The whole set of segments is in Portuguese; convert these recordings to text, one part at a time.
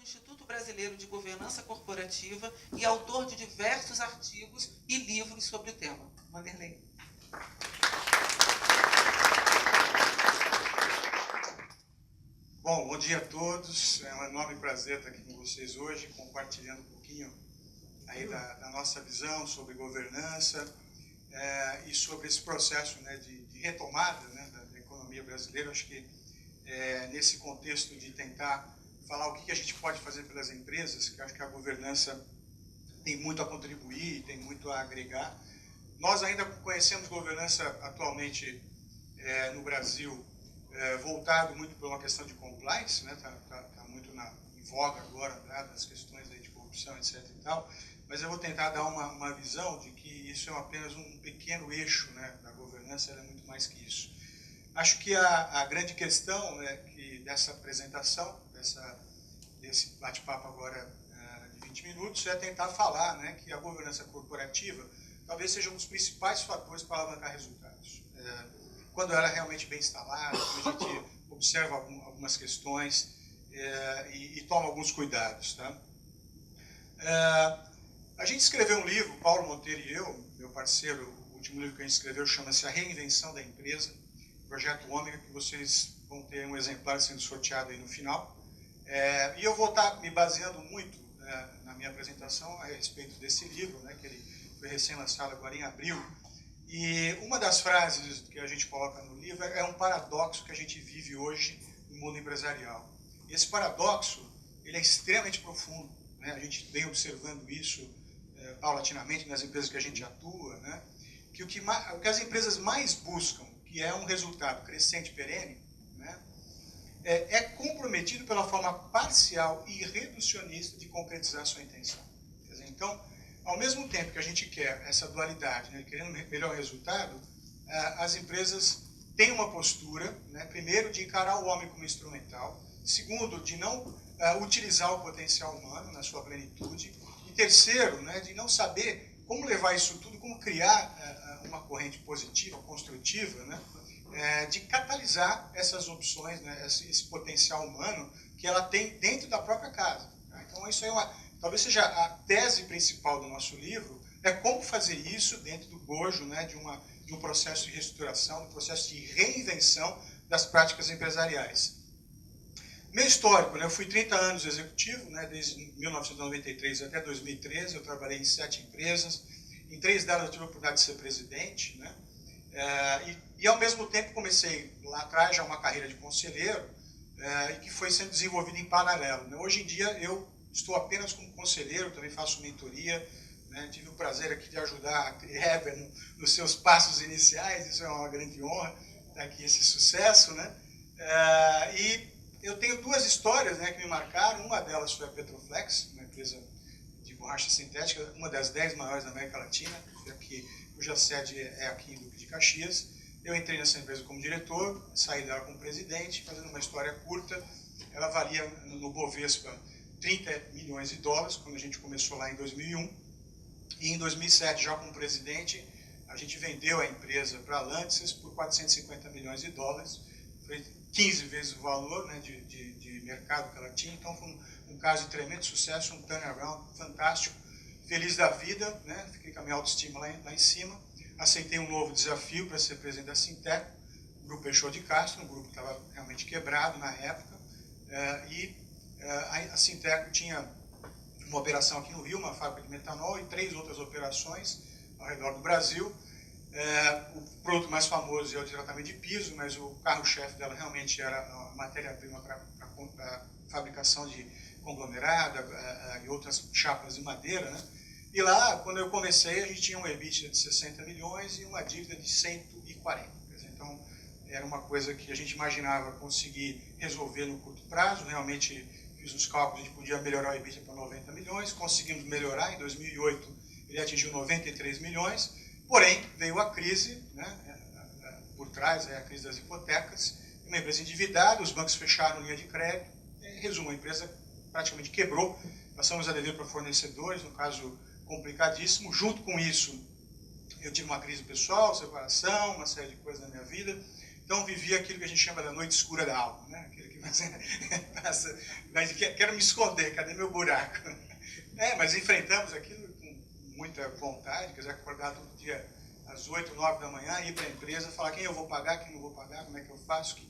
Instituto Brasileiro de Governança Corporativa e autor de diversos artigos e livros sobre o tema. Vanderlei. Bom dia a todos. É um enorme prazer estar aqui com vocês hoje, compartilhando um pouquinho aí da nossa visão sobre governança e sobre esse processo, né, de retomada, né, da economia brasileira. Acho que nesse contexto de tentar falar o que a gente pode fazer pelas empresas, que acho que a governança tem muito a contribuir, tem muito a agregar. Nós ainda conhecemos governança atualmente no Brasil voltado muito por uma questão de compliance, né? Tá muito em voga agora, né, das questões aí de corrupção, etc. e tal. Mas eu vou tentar dar uma visão de que isso é apenas um pequeno eixo, né, da governança, ela é muito mais que isso. Acho que a grande questão, né, dessa apresentação, desse bate-papo agora de 20 minutos, é tentar falar, né, que a governança corporativa talvez seja um dos principais fatores para alavancar resultados. Quando ela é realmente bem instalada, quando a gente observa algumas questões e toma alguns cuidados. Tá? A gente escreveu um livro, Paulo Monteiro e eu, meu parceiro, o último livro que a gente escreveu chama-se A Reinvenção da Empresa, Projeto Ômega, que vocês vão ter um exemplar sendo sorteado aí no final. E eu vou estar me baseando muito na minha apresentação a respeito desse livro, né, que ele foi recém-lançado agora em abril. E uma das frases que a gente coloca no livro é um paradoxo que a gente vive hoje no mundo empresarial. E esse paradoxo ele é extremamente profundo, né? A gente vem observando isso paulatinamente nas empresas que a gente atua, né? Que o que as empresas mais buscam, que é um resultado crescente perene, né? É comprometido pela forma parcial e reducionista de concretizar sua intenção. Quer dizer, então, ao mesmo tempo que a gente quer essa dualidade, né, querendo melhor resultado, as empresas têm uma postura, né, primeiro, de encarar o homem como instrumental, segundo, de não utilizar o potencial humano na sua plenitude, e terceiro, né, de não saber como levar isso tudo, como criar uma corrente positiva, construtiva, né, de catalisar essas opções, né, esse potencial humano que ela tem dentro da própria casa. Tá? Então, isso é talvez seja a tese principal do nosso livro, é como fazer isso dentro do bojo, né, de um processo de reestruturação, de um processo de reinvenção das práticas empresariais. Meu histórico, né, eu fui 30 anos executivo, né, desde 1993 até 2013, eu trabalhei em 7 empresas, em 3 delas eu tive a oportunidade de ser presidente, né, e ao mesmo tempo comecei lá atrás já uma carreira de conselheiro, e que foi sendo desenvolvida em paralelo. Né. Hoje em dia eu estou apenas como conselheiro, também faço mentoria, né? Tive o prazer aqui de ajudar a Heber nos seus passos iniciais, isso é uma grande honra, estar aqui esse sucesso, né? E eu tenho 2 histórias, né, que me marcaram, uma delas foi a Petroflex, uma empresa de borracha sintética, uma das 10 maiores da América Latina, cuja sede é aqui em Duque de Caxias. Eu entrei nessa empresa como diretor, saí dela como presidente, fazendo uma história curta, ela valia no Bovespa 30 milhões de dólares, quando a gente começou lá em 2001. E em 2007, já como presidente, a gente vendeu a empresa para a Lanxess por 450 milhões de dólares. Foi 15 vezes o valor, né, de mercado que ela tinha. Então foi um caso de tremendo sucesso, um turnaround fantástico. Feliz da vida, né, fiquei com a minha autoestima lá em cima. Aceitei um novo desafio para ser presidente da Sinteco, o Grupo Peixoto de Castro, um grupo que estava realmente quebrado na época. A Sinteco tinha uma operação aqui no Rio, uma fábrica de metanol, e 3 outras operações ao redor do Brasil. O produto mais famoso é o de tratamento de piso, mas o carro-chefe dela realmente era a matéria-prima para a fabricação de conglomerado e outras chapas de madeira, né? E lá, quando eu comecei, a gente tinha um EBITDA de 60 milhões e uma dívida de 140. Então, era uma coisa que a gente imaginava conseguir resolver no curto prazo. Realmente fiz os cálculos, a gente podia melhorar o EBITDA para 90 milhões, conseguimos melhorar. Em 2008 ele atingiu 93 milhões, porém veio a crise, né, por trás, a crise das hipotecas, uma empresa endividada, os bancos fecharam linha de crédito, em resumo, a empresa praticamente quebrou, passamos a dever para fornecedores, um caso complicadíssimo. Junto com isso, eu tive uma crise pessoal, separação, uma série de coisas na minha vida. Então, vivi aquilo que a gente chama da noite escura da alma, né? Aquele que mas quero me esconder, cadê meu buraco? Mas enfrentamos aquilo com muita vontade, quer dizer, acordar todo dia às 8, 9 da manhã, ir para a empresa, falar quem eu vou pagar, quem não vou pagar, como é que eu faço, que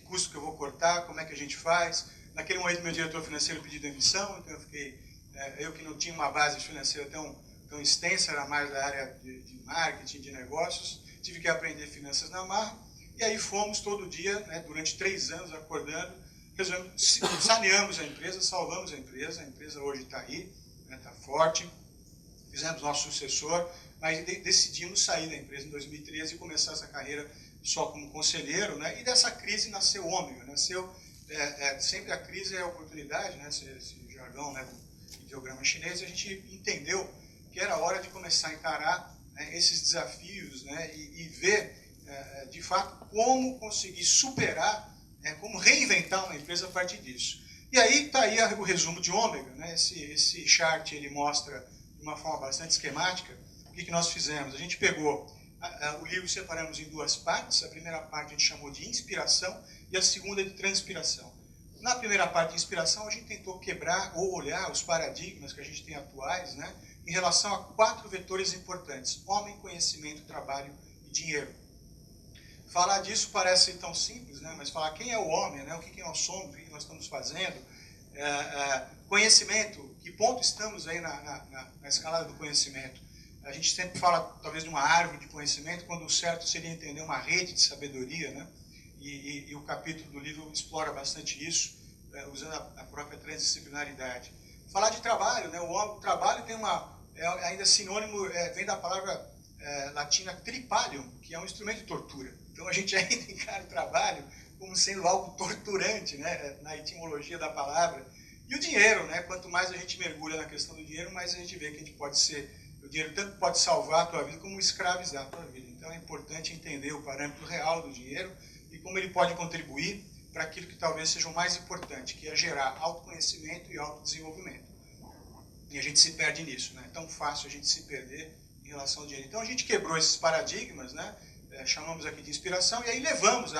custo que eu vou cortar, como é que a gente faz. Naquele momento, meu diretor financeiro pediu demissão, então eu que não tinha uma base financeira tão extensa, era mais da área de marketing, de negócios, tive que aprender finanças na marra, e aí fomos todo dia, né, durante 3 anos, acordando, saneamos a empresa, salvamos a empresa hoje está aí, está forte, fizemos nosso sucessor, mas decidimos sair da empresa em 2013 e começar essa carreira só como conselheiro, né? E dessa crise nasceu o Ômega, nasceu sempre a crise é a oportunidade, né? Esse jargão, né, do ideograma chinês, a gente entendeu que era hora de começar a encarar, né, esses desafios, né, e ver de fato como conseguir superar, como reinventar uma empresa a partir disso. E aí está aí o resumo de Ômega, né? Esse chart ele mostra de uma forma bastante esquemática o que nós fizemos. A gente pegou o livro, separamos em 2 partes. A primeira parte a gente chamou de inspiração e a segunda de transpiração. Na primeira parte de inspiração, a gente tentou quebrar ou olhar os paradigmas que a gente tem atuais, né, em relação a 4 vetores importantes: homem, conhecimento, trabalho e dinheiro. Falar disso parece tão simples, né, mas falar quem é o homem, né, o que nós somos, o que nós estamos fazendo, conhecimento, que ponto estamos aí na escalada do conhecimento. A gente sempre fala, talvez, de uma árvore de conhecimento, quando o certo seria entender uma rede de sabedoria, né? E o capítulo do livro explora bastante isso, usando a própria transdisciplinaridade. Falar de trabalho, né? O trabalho tem ainda sinônimo, vem da palavra latina tripalium, que é um instrumento de tortura. Então a gente ainda encara o trabalho como sendo algo torturante, né? Na etimologia da palavra. E o dinheiro, né? Quanto mais a gente mergulha na questão do dinheiro, mais a gente vê que a gente pode ser... O dinheiro tanto pode salvar a tua vida como escravizar a tua vida. Então é importante entender o parâmetro real do dinheiro e como ele pode contribuir para aquilo que talvez seja o mais importante, que é gerar autoconhecimento e autodesenvolvimento. E a gente se perde nisso, né? É tão fácil a gente se perder em relação ao dinheiro. Então a gente quebrou esses paradigmas, né? Chamamos aqui de inspiração, e aí levamos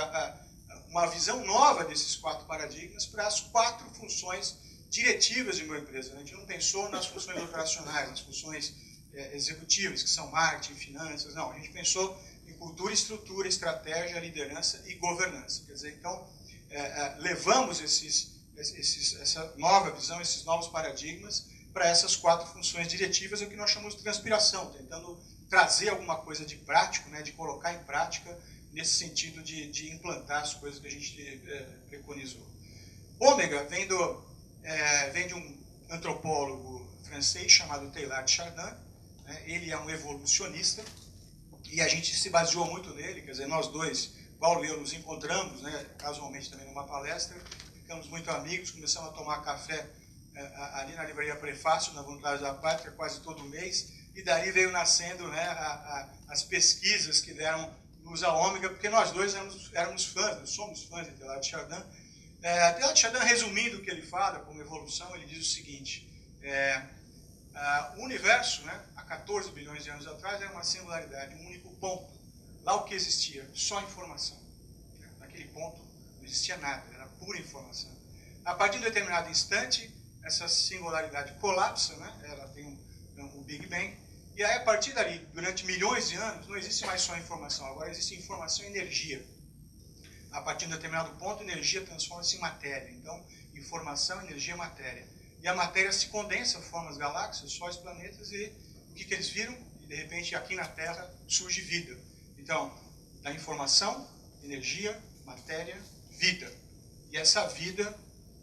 uma visão nova desses 4 paradigmas para as 4 funções diretivas de uma empresa. A gente não pensou nas funções operacionais, nas funções executivas, que são marketing, finanças, não. A gente pensou em cultura, estrutura, estratégia, liderança e governança. Quer dizer, então, levamos essa nova visão, esses novos paradigmas para essas 4 funções diretivas, o que nós chamamos de transpiração, tentando trazer alguma coisa de prático, né, de colocar em prática, nesse sentido de implantar as coisas que a gente preconizou. Ômega vem de um antropólogo francês chamado Teilhard de Chardin. Ele é um evolucionista e a gente se baseou muito nele, quer dizer, nós dois, Paulo e eu, nos encontramos, né, casualmente também numa palestra, ficamos muito amigos, começamos a tomar café ali na livraria Prefácio, na Vontade da Pátria, quase todo mês, e daí veio nascendo, né, as pesquisas que deram luz à Ômega, porque nós dois éramos fãs, nós somos fãs de Teilhard de Chardin. Teilhard de Chardin, resumindo o que ele fala como evolução, ele diz o seguinte: o universo, né, há 14 bilhões de anos atrás, era uma singularidade, um único ponto. Lá o que existia? Só informação. Naquele ponto não existia nada, era pura informação. A partir de um determinado instante, essa singularidade colapsa, né, ela tem um Big Bang, e aí a partir dali, durante milhões de anos, não existe mais só informação, agora existe informação e energia. A partir de um determinado ponto, energia transforma-se em matéria. Então, informação, energia e matéria. E a matéria se condensa, forma as galáxias, sóis, planetas, e o que eles viram? E de repente aqui na Terra surge vida. Então, da informação, energia, matéria, vida. E essa vida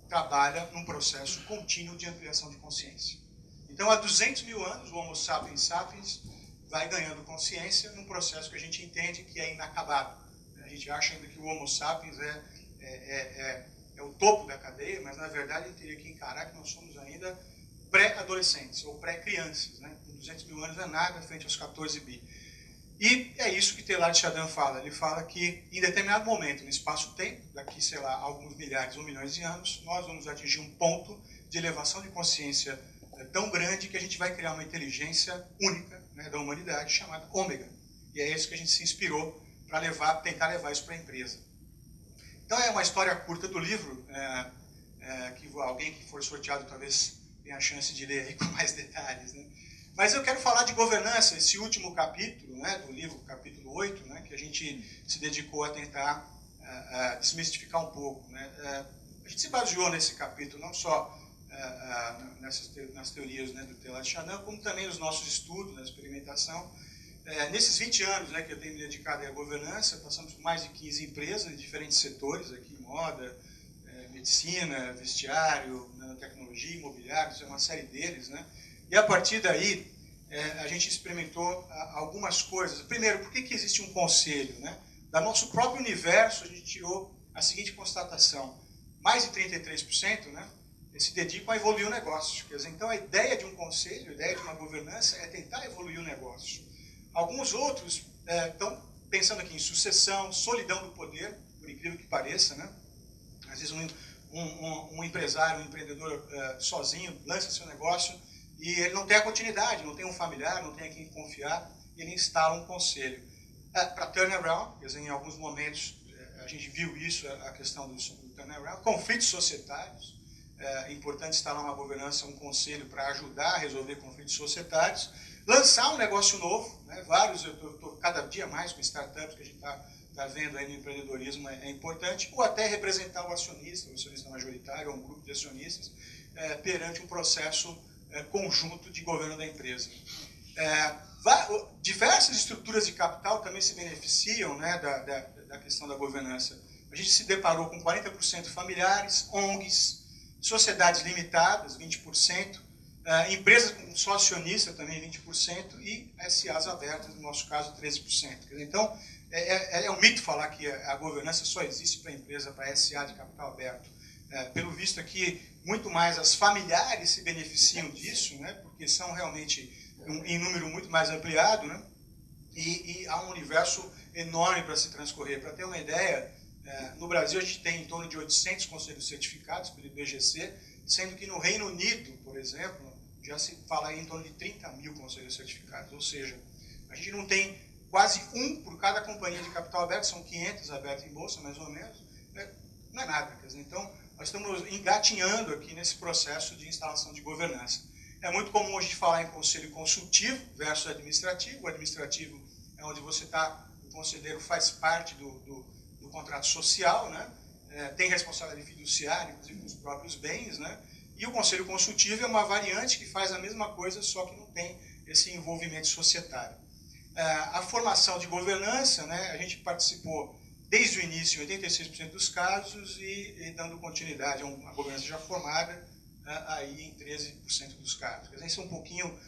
trabalha num processo contínuo de ampliação de consciência. Então, há 200 mil anos, o Homo sapiens sapiens vai ganhando consciência num processo que a gente entende que é inacabado. A gente acha ainda que o Homo sapiens é o topo da cadeia, mas na verdade ele teria que encarar que nós somos ainda pré-adolescentes ou pré-crianças, né? Com 200 mil anos não é nada frente aos 14 bi. E é isso que Teilhard de Chardin fala. Ele fala que em determinado momento, no espaço-tempo, daqui, sei lá, alguns milhares ou milhões de anos, nós vamos atingir um ponto de elevação de consciência tão grande que a gente vai criar uma inteligência única, né, da humanidade chamada Ômega. E é isso que a gente se inspirou para tentar levar isso para a empresa. Então, Então é uma história curta do livro, que alguém que for sorteado talvez tenha a chance de ler aí com mais detalhes, né? Mas eu quero falar de governança, esse último capítulo, né, do livro, capítulo 8, né, que a gente se dedicou a tentar desmistificar um pouco, né? A gente se baseou nesse capítulo não só nas teorias, né, do Teilhard de Chardin, como também nos nossos estudos, na experimentação. Nesses 20 anos, né, que eu tenho me dedicado à governança, passamos por mais de 15 empresas em diferentes setores, aqui moda, medicina, vestiário, nanotecnologia, imobiliário, é uma série deles, né? E a partir daí, a gente experimentou algumas coisas. Primeiro, por que existe um conselho, né? Da nosso próprio universo, a gente tirou a seguinte constatação: mais de 33%, né, se dedicam a evoluir o negócio. Quer dizer, então, a ideia de um conselho, a ideia de uma governança é tentar evoluir o negócio. Alguns outros estão pensando aqui em sucessão, solidão do poder, por incrível que pareça, né? Às vezes um empresário, um empreendedor sozinho lança seu negócio e ele não tem a continuidade, não tem um familiar, não tem a quem confiar, e ele instala um conselho. Para turnaround, quer dizer, em alguns momentos a gente viu isso, a questão do turnaround, conflitos societários, é importante instalar uma governança, um conselho para ajudar a resolver conflitos societários, lançar um negócio novo, né? Vários, eu estou cada dia mais com startups que a gente está vendo aí no empreendedorismo, é importante, ou até representar o acionista majoritário, ou um grupo de acionistas, perante um processo conjunto de governo da empresa. Diversas estruturas de capital também se beneficiam, né, da questão da governança. A gente se deparou com 40% familiares, ONGs, sociedades limitadas, 20%, empresas com sócio acionista também, 20%, e SAs abertas, no nosso caso, 13%. Então, é um mito falar que a governança só existe para empresa, para SA de capital aberto. Pelo visto aqui, muito mais as familiares se beneficiam disso, né, porque são realmente em número muito mais ampliado, né, e há um universo enorme para se transcorrer. Para ter uma ideia, no Brasil a gente tem em torno de 800 conselhos certificados pelo IBGC, sendo que no Reino Unido, por exemplo, já se fala em torno de 30 mil conselhos certificados. Ou seja, a gente não tem quase um por cada companhia de capital aberto, são 500 abertos em bolsa, mais ou menos. Não é nada. Quer dizer, então, nós estamos engatinhando aqui nesse processo de instalação de governança. É muito comum a gente falar em conselho consultivo versus administrativo. O administrativo é onde você está, o conselheiro faz parte do contrato social, né? Tem responsabilidade fiduciária, inclusive com os próprios bens, né? E o conselho consultivo é uma variante que faz a mesma coisa, só que não tem esse envolvimento societário. A formação de governança, né? A gente participou desde o início em 86% dos casos e dando continuidade a uma governança já formada aí em 13% dos casos. Quer dizer, isso é um pouquinho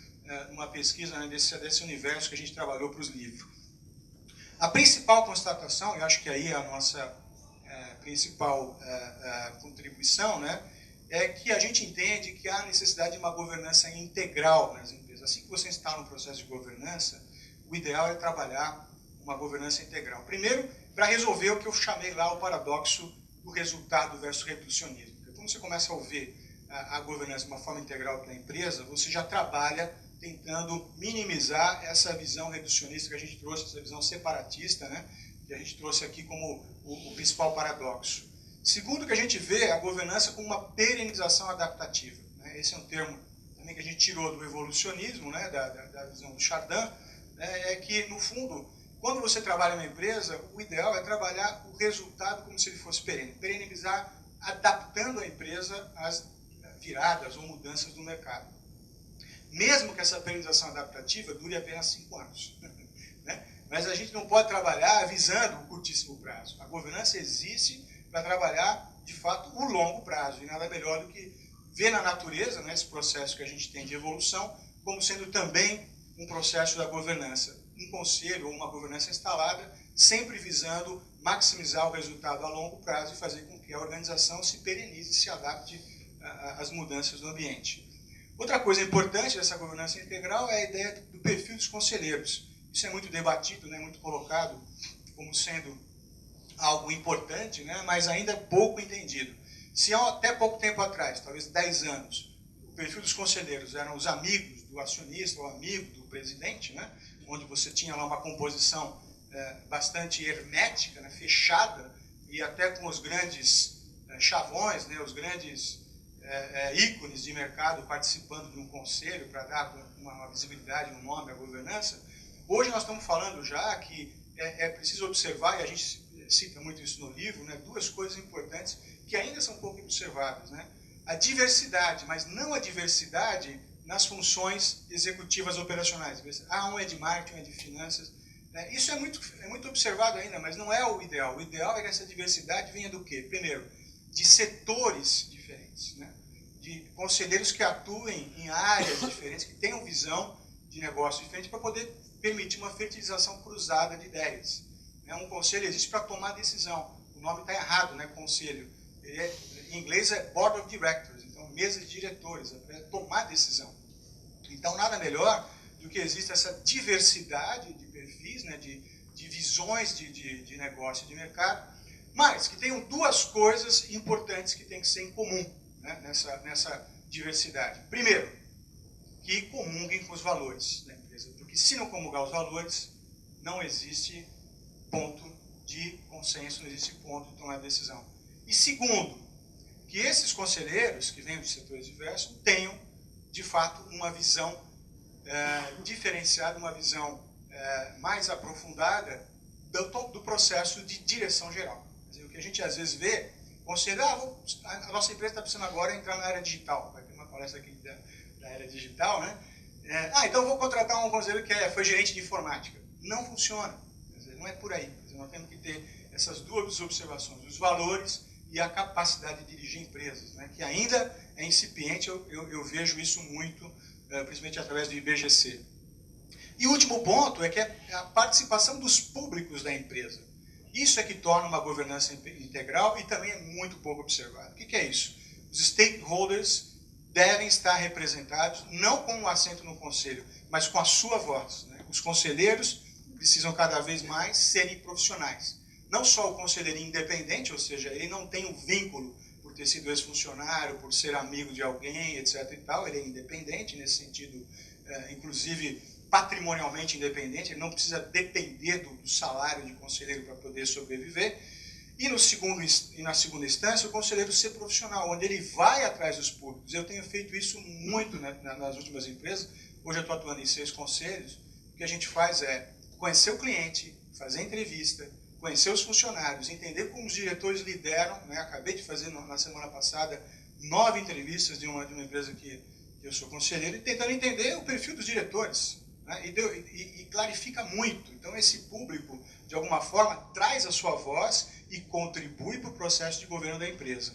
uma pesquisa, né, desse universo que a gente trabalhou para os livros. A principal constatação, eu acho que aí é a nossa principal contribuição, né, é que a gente entende que há necessidade de uma governança integral nas empresas. Assim que você instala um processo de governança, o ideal é trabalhar uma governança integral. Primeiro, para resolver o que eu chamei lá o paradoxo do resultado versus reducionismo. Porque quando você começa a ver a governança de uma forma integral da empresa, você já trabalha tentando minimizar essa visão reducionista que a gente trouxe, essa visão separatista, né, que a gente trouxe aqui como o principal paradoxo. Segundo, que a gente vê a governança como uma perenização adaptativa. Né? Esse é um termo também que a gente tirou do evolucionismo, né, da visão do Chardin, é que, no fundo, quando você trabalha numa empresa, o ideal é trabalhar o resultado como se ele fosse perene. Perenizar, adaptando a empresa às viradas ou mudanças do mercado. Mesmo que essa perenização adaptativa dure apenas 5 anos. Né? Mas a gente não pode trabalhar visando o curtíssimo prazo. A governança existe para trabalhar, de fato, o longo prazo. E nada melhor do que ver na natureza, né, esse processo que a gente tem de evolução, como sendo também um processo da governança. Um conselho ou uma governança instalada, sempre visando maximizar o resultado a longo prazo e fazer com que a organização se perenize e se adapte às mudanças do ambiente. Outra coisa importante dessa governança integral é a ideia do perfil dos conselheiros. Isso é muito debatido, né, muito colocado como sendo algo importante, né, mas ainda pouco entendido. Se até pouco tempo atrás, talvez 10 anos, o perfil dos conselheiros eram os amigos do acionista ou amigo do presidente, né, onde você tinha lá uma composição bastante hermética, né, fechada, e até com os grandes chavões, né, os grandes ícones de mercado participando de um conselho para dar uma visibilidade, um nome à governança, hoje nós estamos falando já que é preciso observar, e a gente cita muito isso no livro, né, duas coisas importantes que ainda são pouco observadas, né? A diversidade, mas não a diversidade nas funções executivas operacionais. Um é de marketing, um é de finanças. Isso é muito observado ainda, mas não é o ideal. O ideal é que essa diversidade venha do quê? Primeiro, de setores diferentes, né? De conselheiros que atuem em áreas diferentes, que tenham visão de negócio diferente para poder permitir uma fertilização cruzada de ideias. Um conselho existe para tomar decisão. O nome está errado, né? Conselho. Em inglês é Board of Directors, então mesa de diretores, é para tomar decisão. Então nada melhor do que existe essa diversidade de perfis, né? de visões de negócio e de mercado, mas que tenham duas coisas importantes que têm que ser em comum, né? nessa diversidade. Primeiro, que comunguem com os valores da empresa, porque se não comungar os valores, não existe ponto de consenso, não existe ponto de tomar decisão. E segundo, que esses conselheiros, que vêm de setores diversos, tenham, de fato, uma visão diferenciada, uma visão mais aprofundada do processo de direção geral. Quer dizer, o que a gente às vezes vê, conselheiro, a nossa empresa está precisando agora entrar na área digital. Vai ter uma palestra aqui da área digital, né? Então eu vou contratar um conselheiro que foi gerente de informática. Não funciona. Quer dizer, não é por aí. Quer dizer, nós temos que ter essas duas observações, os valores e a capacidade de dirigir empresas, né? Que ainda é incipiente, eu vejo isso muito, principalmente através do IBGC. E o último ponto é que é a participação dos públicos da empresa. Isso é que torna uma governança integral e também é muito pouco observado. O que é isso? Os stakeholders devem estar representados, não com um assento no conselho, mas com a sua voz, né? Os conselheiros precisam cada vez mais serem profissionais. Não só o conselheirinho independente, ou seja, ele não tem um vínculo por ter sido ex-funcionário, por ser amigo de alguém, etc. e tal, ele é independente nesse sentido, inclusive patrimonialmente independente, ele não precisa depender do salário de conselheiro para poder sobreviver. E na segunda instância, o conselheiro ser profissional, onde ele vai atrás dos públicos. Eu tenho feito isso muito nas últimas empresas. Hoje eu estou atuando em 6 conselhos. O que a gente faz é conhecer o cliente, fazer entrevista, conhecer os funcionários, entender como os diretores lideram, né? Acabei de fazer na semana passada 9 entrevistas de uma empresa que eu sou conselheiro, e tentando entender o perfil dos diretores, né? E clarifica muito. Então esse público, de alguma forma, traz a sua voz e contribui para o processo de governo da empresa.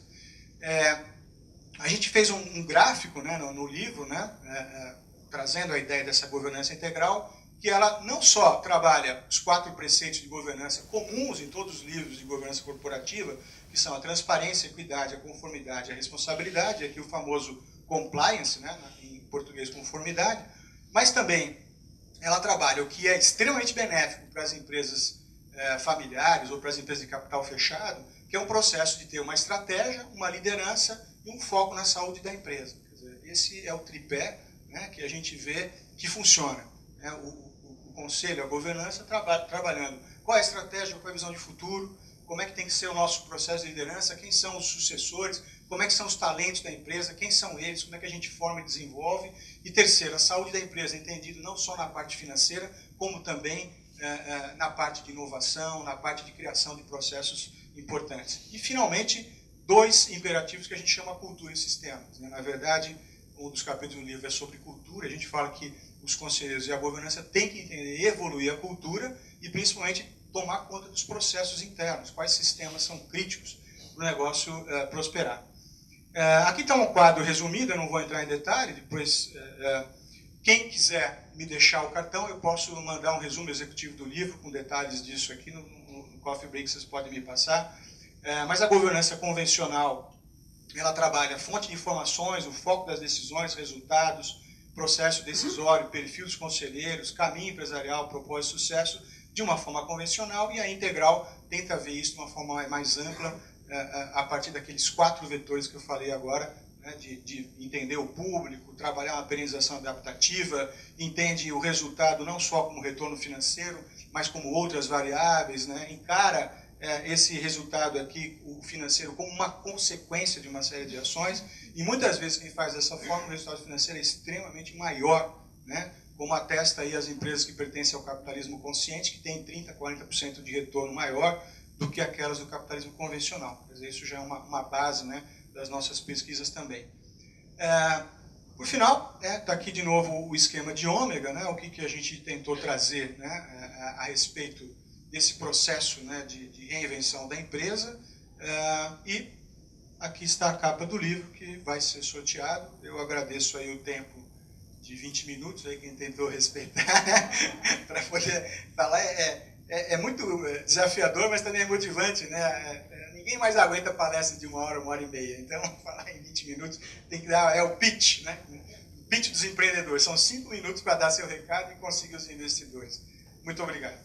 A gente fez um gráfico, né, no livro, né, trazendo a ideia dessa governança integral, que ela não só trabalha os 4 preceitos de governança comuns em todos os livros de governança corporativa, que são a transparência, a equidade, a conformidade, a responsabilidade, aqui o famoso compliance, né, em português conformidade, mas também ela trabalha o que é extremamente benéfico para as empresas familiares ou para as empresas de capital fechado, que é um processo de ter uma estratégia, uma liderança e um foco na saúde da empresa. Quer dizer, esse é o tripé, né, que a gente vê que funciona. O conselho, a governança, trabalhando qual é a estratégia, qual é a visão de futuro, como é que tem que ser o nosso processo de liderança, quem são os sucessores, como é que são os talentos da empresa, quem são eles, como é que a gente forma e desenvolve. E terceiro, a saúde da empresa, entendido não só na parte financeira, como também na parte de inovação, na parte de criação de processos importantes. E, finalmente, 2 imperativos que a gente chama cultura e sistemas. Na verdade, um dos capítulos do livro é sobre cultura. A gente fala que os conselheiros e a governança têm que entender e evoluir a cultura e, principalmente, tomar conta dos processos internos, quais sistemas são críticos para o negócio prosperar. Aqui está um quadro resumido, eu não vou entrar em detalhe, depois, quem quiser me deixar o cartão, eu posso mandar um resumo executivo do livro, com detalhes disso aqui, no coffee break vocês podem me passar. Mas a governança convencional, ela trabalha a fonte de informações, o foco das decisões, resultados, processo decisório, perfil dos conselheiros, caminho empresarial, propósito e sucesso, de uma forma convencional, e a integral tenta ver isso de uma forma mais ampla, a partir daqueles 4 vetores que eu falei agora, né, de entender o público, trabalhar uma periodização adaptativa, entende o resultado não só como retorno financeiro, mas como outras variáveis, né, encara esse resultado aqui, o financeiro, como uma consequência de uma série de ações, e muitas vezes quem faz dessa forma, o resultado financeiro é extremamente maior, né? Como atesta aí as empresas que pertencem ao capitalismo consciente, que tem 30%, 40% de retorno maior do que aquelas do capitalismo convencional. Quer dizer, isso já é uma base, né, das nossas pesquisas também. Por final, está aqui de novo o esquema de ômega, né, o que a gente tentou trazer, né, a respeito desse processo, né, de reinvenção da empresa. E aqui está a capa do livro que vai ser sorteado. Eu agradeço aí o tempo de 20 minutos, aí quem tentou respeitar, para poder falar. É muito desafiador, mas também é motivante, né? Ninguém mais aguenta palestra de 1 hora e meia. Então, falar em 20 minutos tem que dar, o pitch, né? O pitch dos empreendedores. São 5 minutos para dar seu recado e conseguir os investidores. Muito obrigado.